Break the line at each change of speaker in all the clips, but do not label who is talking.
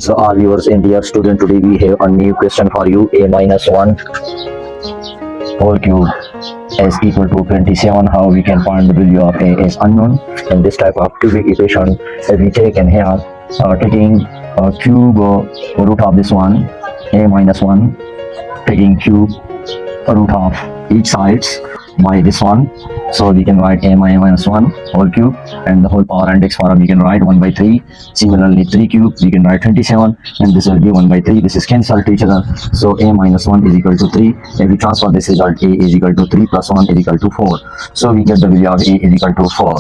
So all viewers and dear student, today we have a new question for you. A minus 1 whole cube is equal to 27. How we can find the value of a is unknown. In this type of cubic equation, if we take in here, taking cube root of this one, a minus 1, taking cube root of each sides by this one, so we can write a minus 1 whole cube, and the whole power index form we can write 1 by 3. Similarly 3 cube we can write 27, and this will be 1 by 3. This is cancelled to each other, so a minus 1 is equal to 3. If we transfer this result, a is equal to 3 plus 1 is equal to 4, so we get the value of a is equal to 4.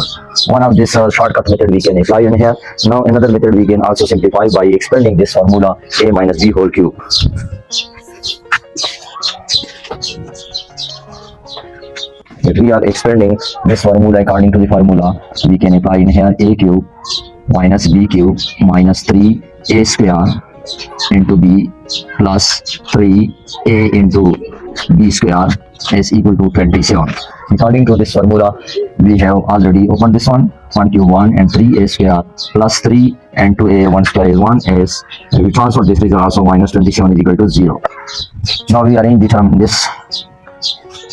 One of this shortcut method we can apply in here. Now another method we can also simplify by expanding this formula a minus b whole cube. If we are expanding this formula according to the formula, we can apply in here a cube minus b cube minus 3a square into b plus 3a into b square is equal to 27. According to this formula, we have already opened this one. 1 cube 1 and 3a square plus 3 and 2a 1 square is 1 is, we transfer this result also, minus 27 is equal to 0. Now we arrange the term in this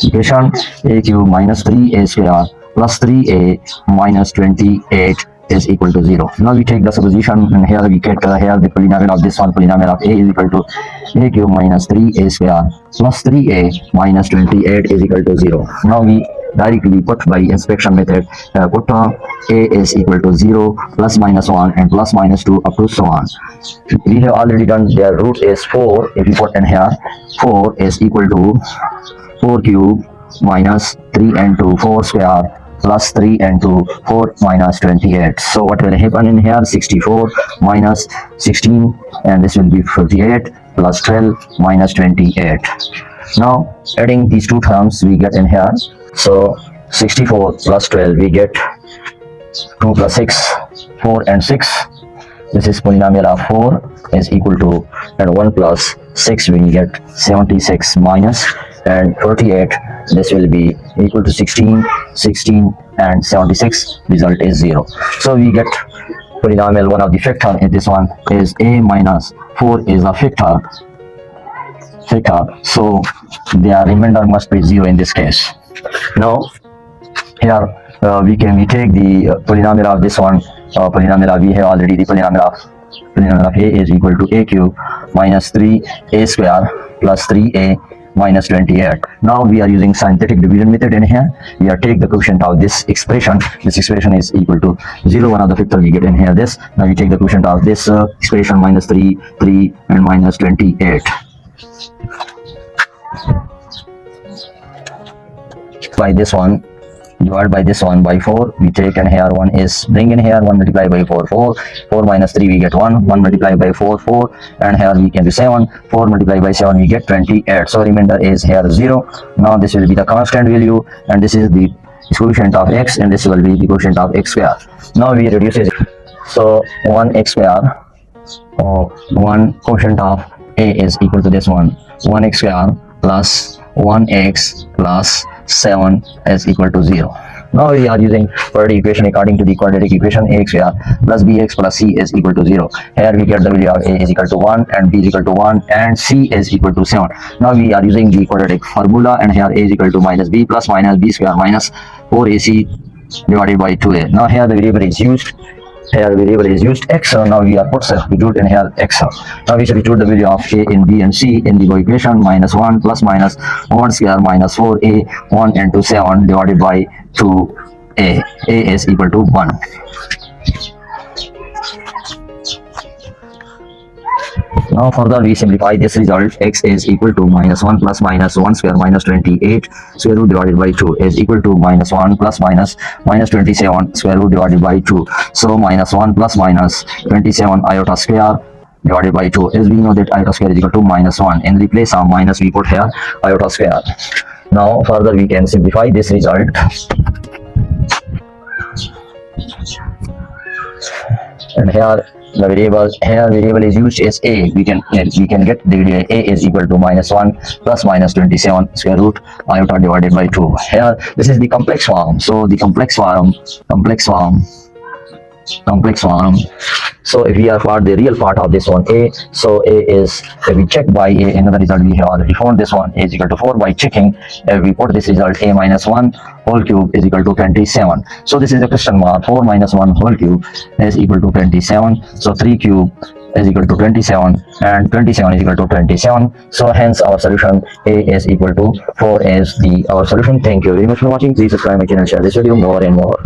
equation. A cube minus 3a square plus 3a minus 28 is equal to 0. Now we take the supposition, and here we get here the polynomial of this one. Polynomial of a is equal to a cube minus 3a square plus 3a minus 28 is equal to 0. Now we directly put by inspection method, put a is equal to 0, plus minus 1 and plus minus 2 up to so on. We have already done. Their root is 4. If we put in here, 4 is equal to 4 cube minus 3 and 2 4 square plus 3 and 2 4 minus 28. So what will happen in here? 64 minus 16, and this will be 58 plus 12 minus 28. Now adding these two terms we get in here, so 64 plus 12 we get 2 plus 6, 4 and 6. This is polynomial of 4 is equal to, and 1 plus 6 we get 76 minus and 48. This will be equal to 16 and 76. Result is 0. So we get polynomial, one of the factor in this one is a minus 4 is a factor, so their remainder must be 0 in this case. Now here we take the polynomial of this one. Polynomial of, we have already the polynomial of a is equal to a cube minus 3a square plus 3a minus 28. Now we are using synthetic division method in here. We are take the quotient of this expression. This expression is equal to 0. One of the factor we get in here this. Now we take the quotient of this expression, minus 3 and minus 28. By this one, divide by this one by 4. We take in here 1 is bring in here 1 multiplied by 4 4 minus 3 we get 1 multiplied by 4 and here we can do 7 4 multiplied by 7 we get 28. So remainder is here 0. Now this will be the constant value, and this is the quotient of x, and this will be the quotient of x square. Now we reduce it, so 1x square, 1 quotient of a is equal to this one, 1x square plus 1x plus 7 is equal to 0. Now we are using quadratic equation. According to the quadratic equation, ax square plus bx plus c is equal to 0. Here we get the value of a is equal to 1 and b is equal to 1 and c is equal to 7. Now we are using the quadratic formula, and here a is equal to minus b plus minus b square minus 4ac divided by 2a. Now here the variable is used. Here variable is used x. So now we are put substitute in here x. Now we substitute the value of a in b and c in the equation. Minus 1 plus minus 1 square minus 4a 1 into 7 divided by 2a. A is equal to 1. Now further we simplify this result. X is equal to minus 1 plus minus 1 square minus 28 square root divided by 2 is equal to minus 1 plus minus 27 square root divided by 2. So minus 1 plus minus 27 iota square divided by 2, as we know that iota square is equal to minus 1. In the place of minus we put here iota square. Now further we can simplify this result. And here the variable is used as a. We can get the value a is equal to minus 1 plus minus 27 square root iota divided by 2. Here this is the complex form. So the complex form complex one. So if we are for the real part of this one, a, so a is, if we check by a, another result we have already found this one, a is equal to 4. By checking, if we put this result, a minus 1 whole cube is equal to 27. So this is the question mark, 4 minus 1 whole cube is equal to 27. So 3 cube is equal to 27 and 27 is equal to 27. So hence our solution a is equal to 4 is the our solution. Thank you very much for watching. Please subscribe my channel, share this video more and more.